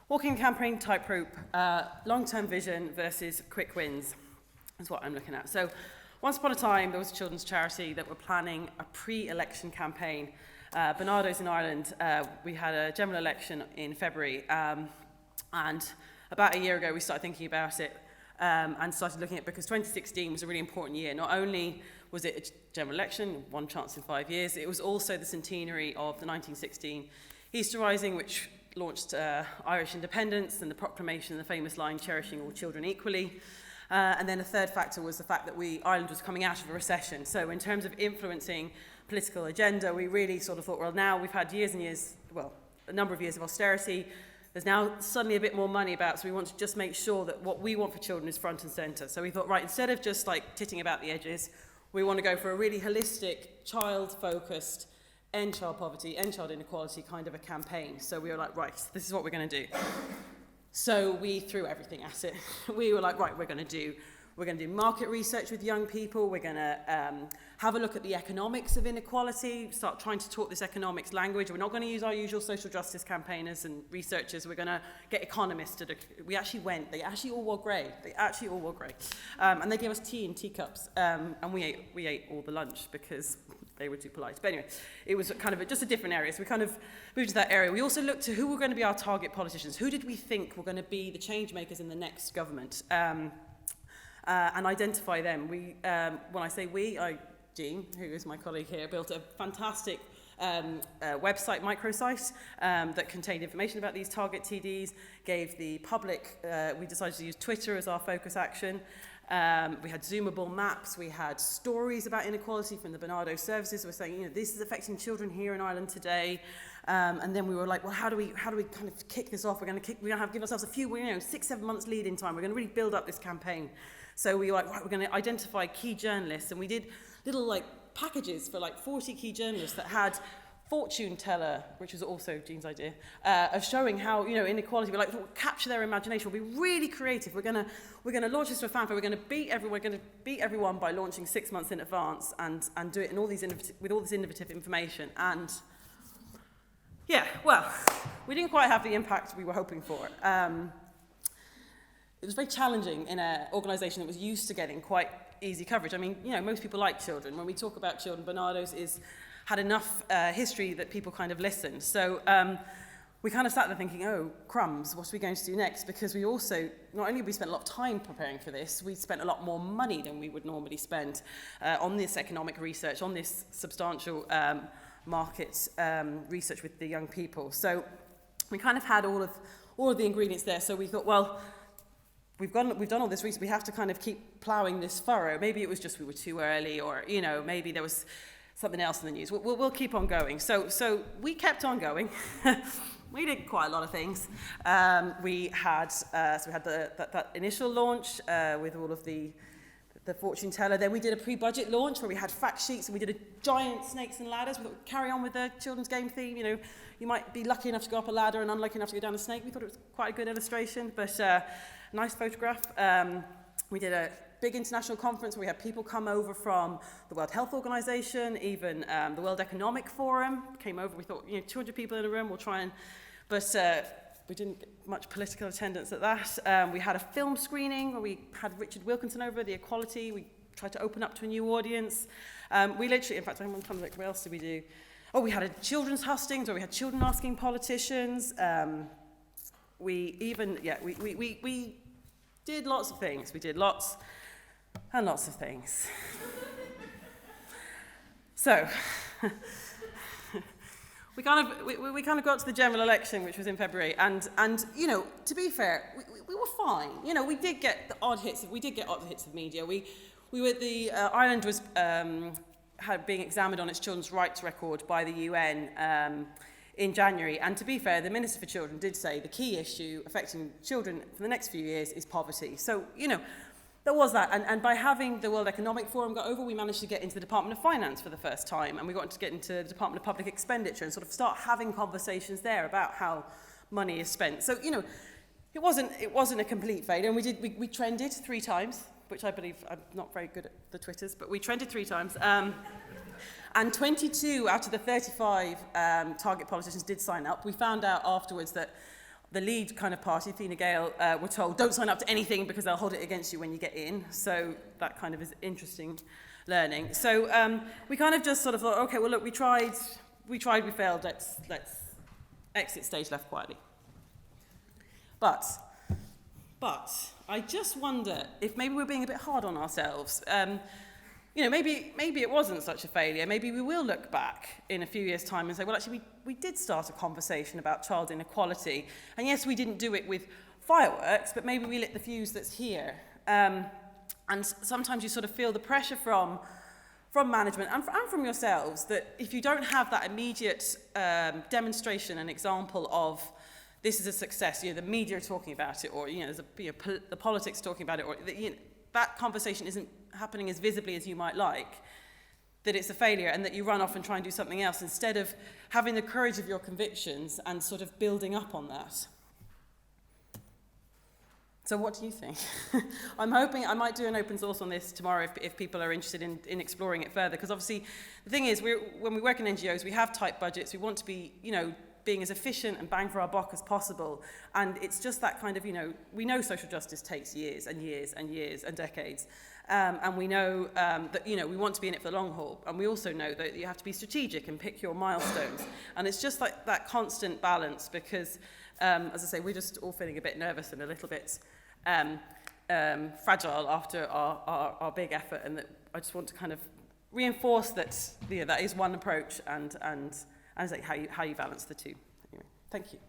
Walking campaign tightrope, long-term vision versus quick wins is what I'm looking at. So once upon a time, there was a children's charity that were planning a pre-election campaign. Barnardo's in Ireland, we had a general election in February, and about a year ago we started thinking about it and started looking at it because 2016 was a really important year. Not only was it a general election, one chance in 5 years, it was also the centenary of the 1916 Easter Rising, which launched Irish independence and the proclamation and the famous line, cherishing all children equally. And then a third factor was the fact that Ireland was coming out of a recession. So in terms of influencing political agenda, we really sort of thought, well, now we've had years and years, well, a number of years of austerity. There's now suddenly a bit more money about, so we want to just make sure that what we want for children is front and centre. So we thought, right, instead of just like titting about the edges, we want to go for a really holistic, child-focused, end child poverty, end child inequality kind of a campaign. So we were like, right, this is what we're going to do. So we threw everything at it. We were like, right, we're going to do market research with young people. We're going to have a look at the economics of inequality, start trying to talk this economics language. We're not going to use our usual social justice campaigners and researchers. We're going to get economists to do. We actually went. They actually all wore grey. And they gave us tea in teacups. And we ate all the lunch because they were too polite. But anyway, it was kind of just a different area. So we kind of moved to that area. We also looked to who were going to be our target politicians. Who did we think were going to be the change makers in the next government? And identify them. When I say we, Jean, who is my colleague here, built a fantastic website, microsite, that contained information about these target TDs, gave the public, we decided to use Twitter as our focus action. We had zoomable maps, we had stories about inequality from the Barnardo services. We're saying, this is affecting children here in Ireland today. And then we were like, well, how do we kind of kick this off? We're going to give ourselves a few, 6-7 months lead in time. We're going to really build up this campaign. So we were like, right, we're going to identify key journalists, and we did little packages for 40 key journalists that had fortune teller, which was also Jean's idea, of showing how inequality. We're like, capture their imagination. We'll be really creative. We're going to launch this to a fanfare. We're going to beat everyone. We're going to beat everyone by launching 6 months in advance and do it in with all this innovative information. And yeah, well, we didn't quite have the impact we were hoping for. It was very challenging in an organisation that was used to getting quite easy coverage. I mean, most people like children. When we talk about children, Barnardo's had enough history that people kind of listen. So we kind of sat there thinking, oh, crumbs, what are we going to do next? Because we also, not only have we spent a lot of time preparing for this, we spent a lot more money than we would normally spend on this economic research, on this substantial market research with the young people. So we kind of had all of the ingredients there. So we thought, well, we've done all this research. We have to kind of keep ploughing this furrow. Maybe it was just we were too early, or maybe there was something else in the news. We'll keep on going. So we kept on going. We did quite a lot of things. We had that initial launch with all of the fortune teller. Then we did a pre-budget launch where we had fact sheets, and we did a giant snakes and ladders. We thought we'd carry on with the children's game theme. You might be lucky enough to go up a ladder and unlucky enough to go down a snake. We thought it was quite a good illustration, but nice photograph. We did a big international conference where we had people come over from the World Health Organization, even the World Economic Forum came over. We thought, 200 people in a room, we'll try and... But we didn't get much political attendance at that. We had a film screening where we had Richard Wilkinson over, the equality. We tried to open up to a new audience. We literally, in fact, I'm trying to look, what else did we do? Oh, we had a children's hustings where we had children asking politicians. We did lots of things. We did lots and lots of things. So... We kind of got to the general election, which was in February, and to be fair, we were fine. We did get the odd hits. We did get odd hits of media. Ireland was being examined on its children's rights record by the UN in January, and to be fair, the Minister for Children did say the key issue affecting children for the next few years is poverty. So there was that, and by having the World Economic Forum go over, we managed to get into the Department of Finance for the first time, and we got to get into the Department of Public Expenditure and sort of start having conversations there about how money is spent. So, it wasn't a complete failure, and we trended 3 times, which I believe, I'm not very good at the Twitters, but we trended 3 times. And 22 out of the 35 target politicians did sign up. We found out afterwards that the lead kind of party, Fine Gael, were told, don't sign up to anything because they'll hold it against you when you get in. So that kind of is interesting learning. So we kind of just sort of thought, okay, well, look, we tried, we failed, let's exit stage left quietly. But I just wonder if maybe we're being a bit hard on ourselves. You know, maybe it wasn't such a failure. Maybe we will look back in a few years' time and say, well, actually, we did start a conversation about child inequality. And yes, we didn't do it with fireworks, but maybe we lit the fuse that's here. And sometimes you sort of feel the pressure from management and from yourselves that if you don't have that immediate demonstration and example of this is a success, you know, the media are talking about it, or, you know, the politics talking about it, or that conversation isn't happening as visibly as you might like, that it's a failure and that you run off and try and do something else instead of having the courage of your convictions and sort of building up on that. So what do you think? I'm hoping I might do an open source on this tomorrow if people are interested in exploring it further, because obviously the thing is, when we work in NGOs, we have tight budgets, we want to be, you know, being as efficient and bang for our buck as possible. And it's just that kind of, you know, we know social justice takes years and years and years and decades. And we know that, you know, we want to be in it for the long haul. And we also know that you have to be strategic and pick your milestones. And it's just like that constant balance because, as I say, we're just all feeling a bit nervous and a little bit fragile after our big effort. And that I just want to kind of reinforce that, you know, that is one approach and how you balance the two. Anyway, thank you.